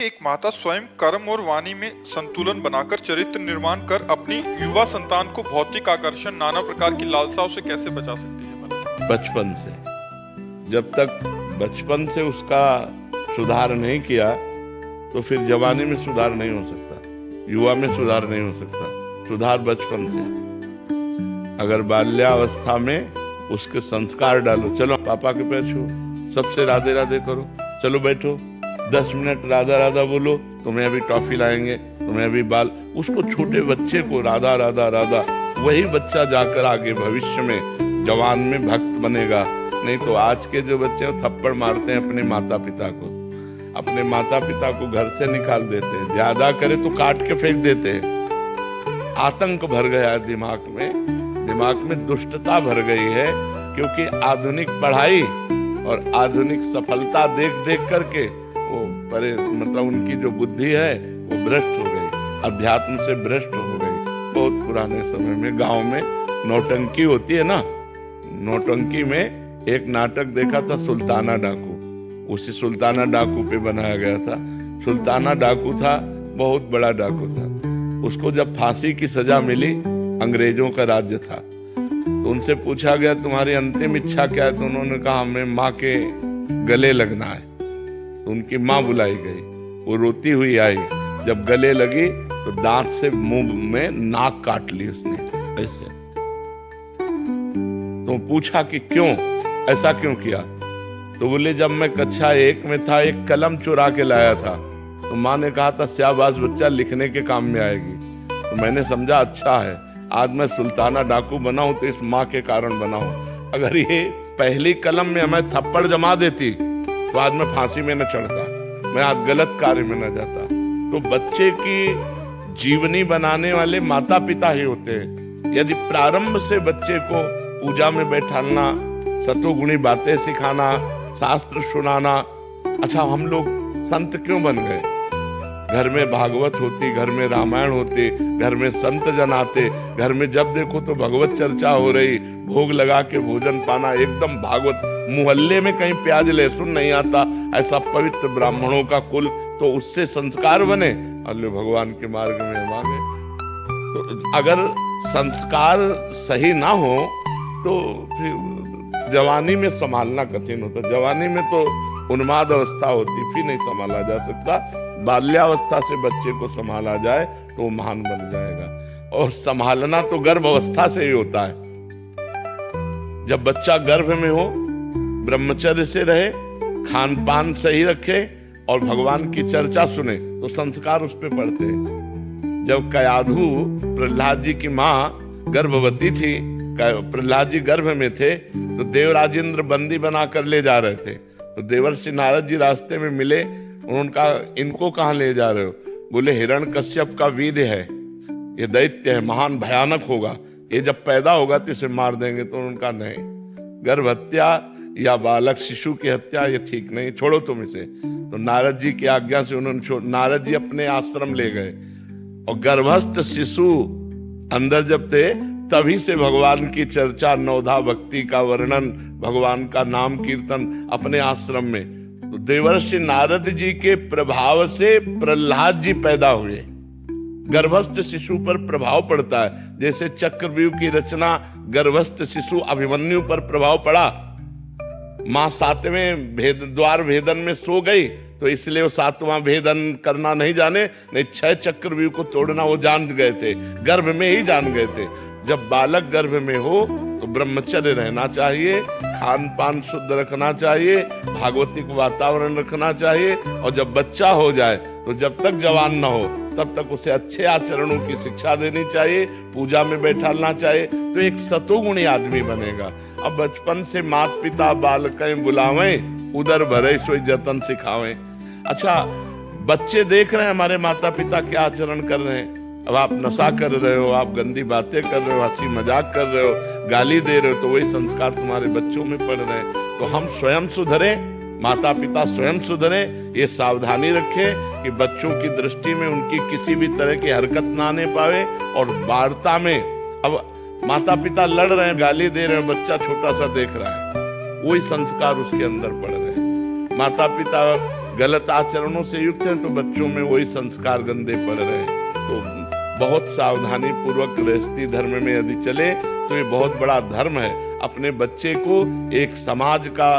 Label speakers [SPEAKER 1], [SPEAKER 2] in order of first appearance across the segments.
[SPEAKER 1] एक माता स्वयं कर्म और वाणी में संतुलन बनाकर चरित्र निर्माण कर अपनी युवा संतान को भौतिक आकर्षण नाना प्रकार की लालसाओं से कैसे बचा सकती है?
[SPEAKER 2] बचपन से, जब तक बचपन से उसका सुधार नहीं किया तो फिर जवानी में सुधार नहीं हो सकता, युवा में सुधार नहीं हो सकता। सुधार बचपन से। अगर बाल्यावस्था में उसके संस्कार डालो, चलो पापा के पैर छू, सबसे राधे राधे करो, चलो बैठो 10 मिनट राधा राधा बोलो, तुम्हें अभी टॉफी लाएंगे, तुम्हें अभी बाल। उसको छोटे बच्चे को राधा राधा राधा, वही बच्चा जाकर आगे भविष्य में जवान में भक्त बनेगा। नहीं तो आज के जो बच्चे हैं थप्पड़ मारते हैं अपने माता पिता को, अपने माता पिता को घर से निकाल देते हैं, ज्यादा करे तो काट के फेंक देते हैं। आतंक भर गया है दिमाग में दुष्टता भर गई है, क्योंकि आधुनिक पढ़ाई और आधुनिक सफलता देख देख करके वो मतलब उनकी जो बुद्धि है वो भ्रष्ट हो गई, अध्यात्म से भ्रष्ट हो गई। बहुत पुराने समय में गांव में नौटंकी होती है ना, नौटंकी में एक नाटक देखा था सुल्ताना डाकू, उसी सुल्ताना डाकू पे बनाया गया था। सुल्ताना डाकू था, बहुत बड़ा डाकू था। उसको जब फांसी की सजा मिली, अंग्रेजों का राज्य था, तो उनसे पूछा गया तुम्हारी अंतिम इच्छा क्या है? तो उन्होंने कहा हमें माँ के गले लगना है। तो उनकी माँ बुलाई गई, वो रोती हुई आई, जब गले लगी तो दांत से मुंह में नाक काट ली उसने ऐसे। तो पूछा कि क्यों, ऐसा क्यों किया? तो बोले जब मैं कक्षा 1 में था एक कलम चुरा के लाया था, तो माँ ने कहा था शाबाश बच्चा, लिखने के काम में आएगी। तो मैंने समझा अच्छा है, आज मैं सुल्ताना डाकू बना हूं तो इस माँ के कारण बना हूं। अगर ये पहली कलम में हमें थप्पड़ जमा देती तो आज मैं फांसी में न चढ़ता, मैं आज गलत कार्य में न जाता। तो बच्चे की जीवनी बनाने वाले माता पिता ही होते हैं। यदि प्रारंभ से बच्चे को पूजा में बैठाना, सतोगुणी बातें सिखाना, शास्त्र सुनाना। अच्छा, हम लोग संत क्यों बन गए? घर में भागवत होती, घर में रामायण होती, घर में संत जन आते, घर में जब देखो तो भगवत चर्चा हो रही, भोग लगा के भोजन पाना, एकदम भागवत। मोहल्ले में कहीं प्याज लहसुन नहीं आता, ऐसा पवित्र ब्राह्मणों का कुल, तो उससे संस्कार बने, अल्लाह भगवान के मार्ग में मांगे। तो अगर संस्कार सही ना हो तो फिर जवानी में संभालना कठिन होता। जवानी में तो उन्माद अवस्था होती, फिर नहीं संभाला जा सकता। बाल्यावस्था से बच्चे को संभाला जाए तो वो महान बन जाएगा। और संभालना तो गर्भ अवस्था से ही होता है। जब बच्चा गर्भ में हो, ब्रह्मचर्य से रहे, खान पान सही रखे और भगवान की चर्चा सुने, तो संस्कार उस पर पड़ते हैं। जब कयाधु प्रहलाद जी की माँ गर्भवती थी, प्रहलाद जी गर्भ में थे, तो देवराजेंद्र बंदी बना कर ले जा रहे थे। तो देवर्षि नारद जी रास्ते में मिले, उन्होंने कहा इनको कहाँ ले जा रहे हो? बोले हिरण्यकश्यप का वीर है, ये दैत्य है, महान भयानक होगा, ये जब पैदा होगा तो इसे मार देंगे। तो उनका नहीं, गर्भ हत्या या बालक शिशु की हत्या ये ठीक नहीं, छोड़ो तुम इसे। तो नारद जी की आज्ञा से उन्होंने नारद जी अपने आश्रम ले गए, और गर्भस्थ शिशु अंदर जब थे तभी से भगवान की चर्चा, नवधा भक्ति का वर्णन, भगवान का नाम कीर्तन अपने आश्रम में। तो देवर्षि नारद जी के प्रभाव से प्रहलाद जी पैदा हुए। गर्भस्थ शिशु पर प्रभाव पड़ता है, जैसे चक्रव्यूह की रचना गर्भस्थ शिशु अभिमन्यु पर प्रभाव पड़ा। मां 7वें द्वार भेदन में सो गई, तो इसलिए वो 7वां भेदन करना नहीं जाने, नहीं 6 चक्रव्यूह को तोड़ना वो जान गए थे, गर्भ में ही जान गए थे। जब बालक गर्भ में हो तो ब्रह्मचर्य रहना चाहिए, खान पान शुद्ध रखना चाहिए, भागवतिक वातावरण रखना चाहिए। और जब बच्चा हो जाए तो जब तक जवान न हो तब तक उसे अच्छे आचरणों की शिक्षा देनी चाहिए, पूजा में बैठाना चाहिए, तो एक सतोगुणी आदमी बनेगा। अब बचपन से माता पिता बालकें बुलावें, उदर भरे सोई जतन सिखावें। अच्छा, बच्चे देख रहे हैं हमारे माता पिता क्या आचरण कर रहे हैं। अब आप नशा कर रहे हो, आप गंदी बातें कर रहे हो, हंसी मजाक कर रहे हो, गाली दे रहे हो, तो वही संस्कार तुम्हारे बच्चों में पड़ रहे हैं। तो हम स्वयं सुधरे, माता पिता स्वयं सुधरे, ये सावधानी रखें कि बच्चों की दृष्टि में उनकी किसी भी तरह की हरकत ना आने पावे। और वार्ता में अब माता पिता लड़ रहे हैं, गाली दे रहे हैं, बच्चा छोटा सा देख रहा है, वही संस्कार उसके अंदर पड़ रहे हैं। माता पिता गलत आचरणों से युक्त हैं तो बच्चों में वही संस्कार गंदे पड़ रहे हैं। तो बहुत सावधानी पूर्वक गृहस्थी धर्म में यदि चले तो ये बहुत बड़ा धर्म है। अपने बच्चे को एक समाज का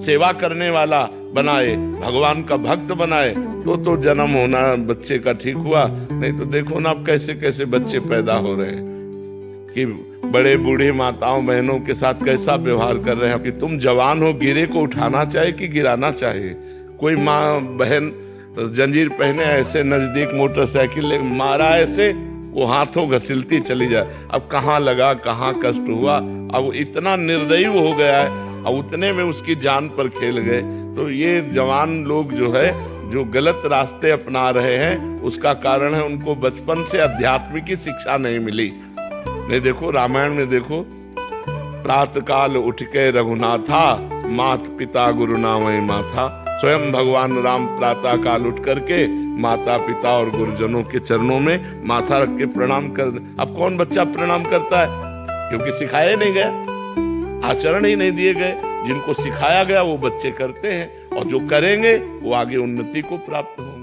[SPEAKER 2] सेवा करने वाला बनाए, भगवान का भक्त बनाए, तो जन्म होना बच्चे का ठीक हुआ। नहीं तो देखो ना अब कैसे कैसे बच्चे पैदा हो रहे हैं कि बड़े बूढ़े माताओं बहनों के साथ कैसा व्यवहार कर रहे हैं कि तुम जवान हो, गिरे को उठाना चाहिए कि गिराना चाहिए। कोई माँ बहन जंजीर पहने ऐसे नजदीक मोटरसाइकिल ले मारा ऐसे, वो हाथों घसीलती चली जाए। अब कहाँ लगा, कहाँ कष्ट हुआ, अब इतना निर्दयी हो गया है, अब उतने में उसकी जान पर खेल गए। तो ये जवान लोग जो है जो गलत रास्ते अपना रहे हैं उसका कारण है उनको बचपन से अध्यात्म की शिक्षा नहीं मिली। नहीं देखो रामायण में देखो, प्रातः काल उठ के रघुनाथा, मात पिता गुरु नामय माथा। स्वयं भगवान राम प्रातः काल उठ करके माता पिता और गुरुजनों के चरणों में माथा रख के प्रणाम कर। अब कौन बच्चा प्रणाम करता है? क्योंकि सिखाया नहीं गया, आचरण ही नहीं दिए गए। जिनको सिखाया गया वो बच्चे करते हैं और जो करेंगे वो आगे उन्नति को प्राप्त हो।